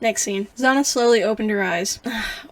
Next scene. Xanna slowly opened her eyes.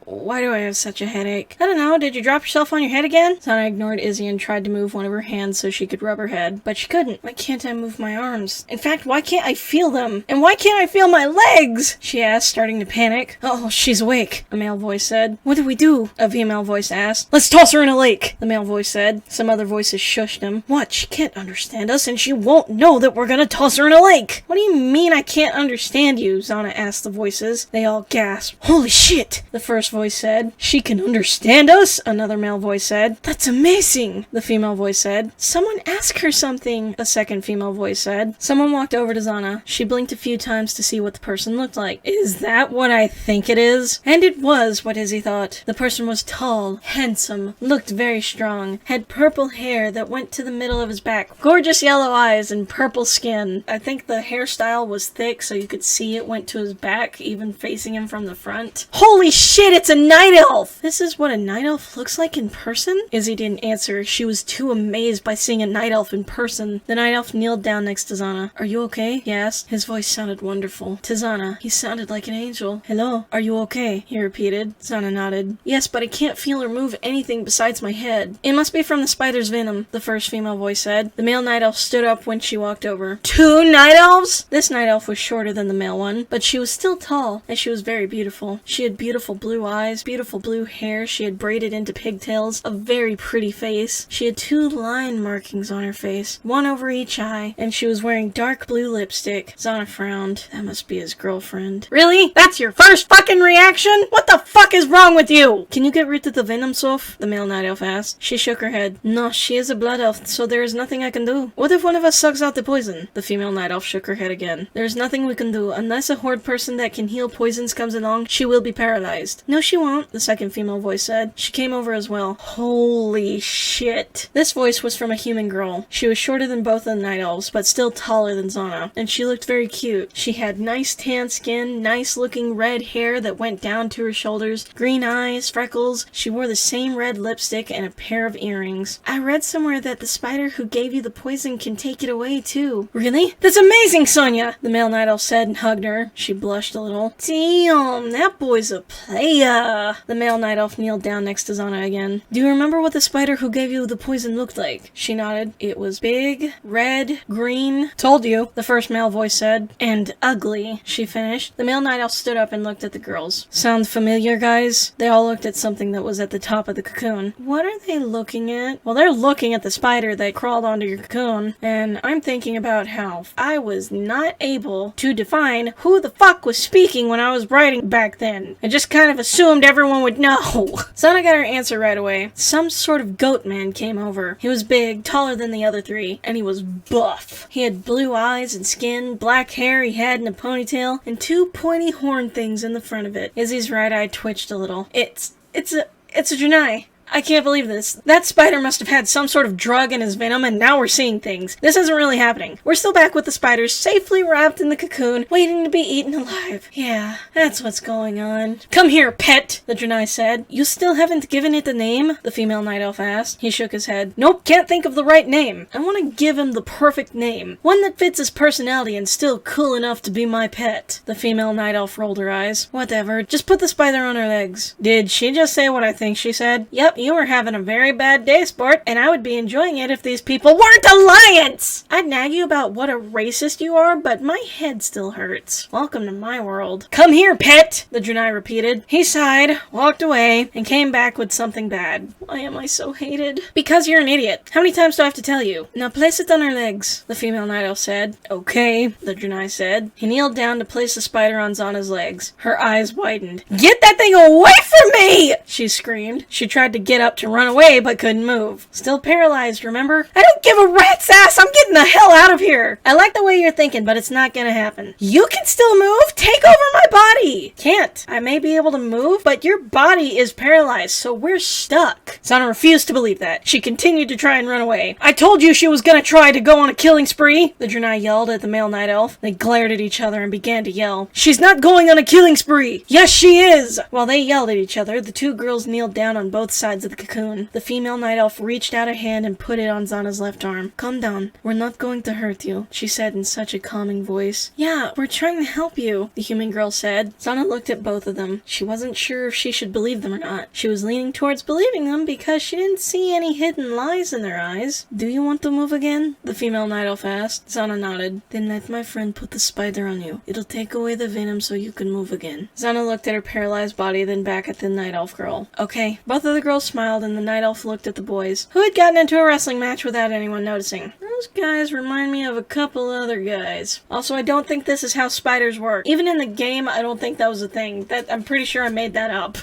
Why do I have such a headache? I don't know, did you drop yourself on your head again? Xanna ignored Izzy and tried to move one of her hands so she could rub her head, but she couldn't. Why can't I move my arms? In fact, why can't I feel them? And why can't I feel my legs? She asked, starting to panic. Oh, she's awake, a male voice said. What do we do? A female voice asked. Let's toss her in a lake, the male voice said. Some other voices shushed him. What? She can't understand us and she won't know that we're gonna toss her in a lake. What do you mean I can't understand you? Xanna asked the voices. They all gasped. Holy shit, the first voice said. She can understand us? Another male voice said. That's amazing, the female voice said. Someone ask her something, a second female voice said. Someone walked over to Xanna. She blinked a few times to see what the person looked like. Is that what I think it is? And it was what Izzy thought. The person was tall, handsome, looked very strong, had purple hair that went to the middle of his back, gorgeous yellow eyes and purple skin. I think the hairstyle was thick so you could see it went to his back, even facing him from the front. Holy shit, it's a night elf! This is what a night elf looks like in person? Izzy didn't answer. She was too amazed by seeing a night elf in person. The night elf kneeled down next to Xanna. Are you okay? He asked. His voice sounded wonderful. To Xanna, he sounded like an angel. Hello? Are you okay? He repeated. Xanna nodded. Yes, but I can't feel or move anything besides my head. It must be from the spider's venom, the first female voice said. The male night elf stood up when she walked over. 2 night elves? This night elf was shorter than the male one, but she was still tall, and she was very beautiful. She had beautiful blue eyes, beautiful blue hair, she had braided into pigtails, a very pretty face. She had 2 line markings on her face, one over each eye, and she was wearing dark blue lipstick. Xanna frowned. That must be his girlfriend. Really? That's your first fucking reaction? What the fuck is wrong with you? Can you get rid of the venom, Soph? The male night elf asked. She shook her head. No, she is a blood elf, so there is nothing I can do. What if one of us sucks out the poison? The female night elf shook her head again. There is nothing we can do. Unless a horde person that can heal poisons comes along, she will be paralyzed. No, she won't, the second female voice said. She came over as well. Holy shit. This voice was from a human girl. She was shorter than both of the night elves, but still taller than Xanna, and she looked very cute. She had nice tan skin, nice looking red hair that went down to her shoulders, green eyes, freckles. She wore the same red lipstick and a pair of earrings. I read somewhere that the spider who gave you the poison can take it away too. Really? That's amazing, Sonia! The male night elf said and hugged her. She blushed a little. Damn, that boy's a playa. The male night elf kneeled down next to Xanna again. Do you remember what the spider who gave you the poison looked like? She nodded. It was big, red, green. Told you, the first male voice said. And ugly, she finished. The male night elf stood up and looked at the girls. Sound familiar, guys? They all looked at something that was at the top of the cocoon. What are they looking at? Well, they're looking at the spider that crawled onto your cocoon, and I'm thinking about how I was not able to define who the fuck was speaking when I was writing back then. I just kind of assumed everyone would know. Xanna got her answer right away. Some sort of goat man came over. He was big, taller than the other 3, and he was buff. He had blue eyes and skin, black hair he had in a ponytail, and 2 pointy horn things in the front of it. Izzy's right eye twitched a little. It's a Janai. I can't believe this. That spider must have had some sort of drug in his venom, and now we're seeing things. This isn't really happening. We're still back with the spiders, safely wrapped in the cocoon, waiting to be eaten alive. Yeah, that's what's going on. Come here, pet, the Janai said. You still haven't given it a name? The female night elf asked. He shook his head. Nope, can't think of the right name. I want to give him the perfect name. One that fits his personality and still cool enough to be my pet. The female night elf rolled her eyes. Whatever, just put the spider on her legs. Did she just say what I think she said? Yep, you were having a very bad day, sport, and I would be enjoying it if these people weren't Alliance! I'd nag you about what a racist you are, but my head still hurts. Welcome to my world. Come here, pet, the Janai repeated. He sighed, walked away, and came back with something bad. Why am I so hated? Because you're an idiot. How many times do I have to tell you? Now place it on her legs, the female night elf said. Okay, the Janai said. He kneeled down to place the spider on Xanna's legs. Her eyes widened. Get that thing away from me! She screamed. She tried to get up to run away, but couldn't move. Still paralyzed, remember? I don't give a rat's ass! I'm getting the hell out of here! I like the way you're thinking, but it's not gonna happen. You can still move? Take over my body! can't. I may be able to move, but your body is paralyzed, so we're stuck. Xanna refused to believe that. She continued to try and run away. I told you she was gonna try to go on a killing spree, the Draenei yelled at the male night elf. They glared at each other and began to yell. She's not going on a killing spree! Yes, she is! While they yelled at each other, the two girls kneeled down on both sides of the cocoon. The female night elf reached out a hand and put it on Xanna's left arm. Calm down. We're not going to hurt you, she said in such a calming voice. Yeah, we're trying to help you, the human girl said. Xanna looked at both of them. She wasn't sure if she should believe them or not. She was leaning towards believing them because she didn't see any hidden lies in their eyes. Do you want to move again? The female night elf asked. Xanna nodded. Then let my friend put the spider on you. It'll take away the venom so you can move again. Xanna looked at her paralyzed body, then back at the night elf girl. Okay. Both of the girls smiled and the night elf looked at the boys, who had gotten into a wrestling match without anyone noticing. Those guys remind me of a couple other guys. Also, I don't think this is how spiders work. Even in the game, I don't think that was a thing. I'm pretty sure I made that up.